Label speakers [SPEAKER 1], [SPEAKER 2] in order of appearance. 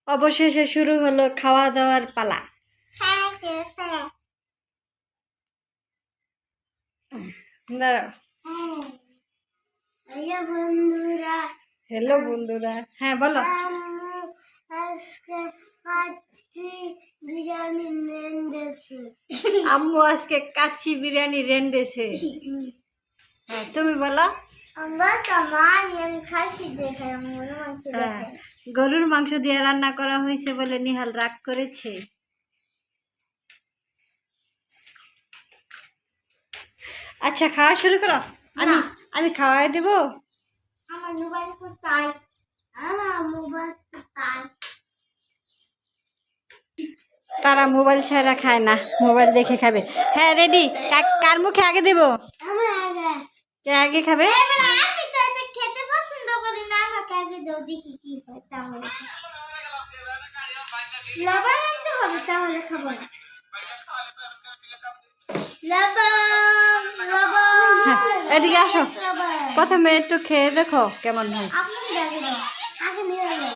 [SPEAKER 1] অবশেষে শুরু হলো খাওয়া দাওয়ার পালা। দাঁড়াও।
[SPEAKER 2] বন্ধুরা,
[SPEAKER 1] হ্যালো বন্ধুরা, হ্যাঁ বলো।
[SPEAKER 2] আজকে কাচ্চি বিরিয়ানি রেঁধেছি।
[SPEAKER 1] আম্মু আজকে কাচ্চি বিরিয়ানি রেঁধেছে। হ্যাঁ তুমি বলো।
[SPEAKER 2] আমরা আমি খাসি দেখে
[SPEAKER 1] হ্যাঁ, গরুর মাংস দিয়ে রান্না করা হয়েছে বলে নিহাল রাগ করেছে। আচ্ছা খাওয়া শুরু করো। আমি আমি খাওয়াই দেব।
[SPEAKER 2] আমার মোবাইল কোথায়? আমার মোবাইল কোথায়?
[SPEAKER 1] তারা মোবাইল ছাড়া খায় না, মোবাইল দেখে খাবে। হ্যাঁ রেডি। কার মুখে আগে দেব?
[SPEAKER 2] আমার আগে।
[SPEAKER 1] কে আগে খাবে?
[SPEAKER 2] আমি তো এটা খেতে পছন্দ করি না, আমাকে আগে দাও দেখি কি হয় তাহলে। লবণ আনতে হবে তাহলে খাবো না। লবণ লবণ।
[SPEAKER 1] হ্যাঁ এদিকে আসো, প্রথমে একটু খেয়ে দেখো কেমন হয়েছে।
[SPEAKER 2] আপনি দেখো।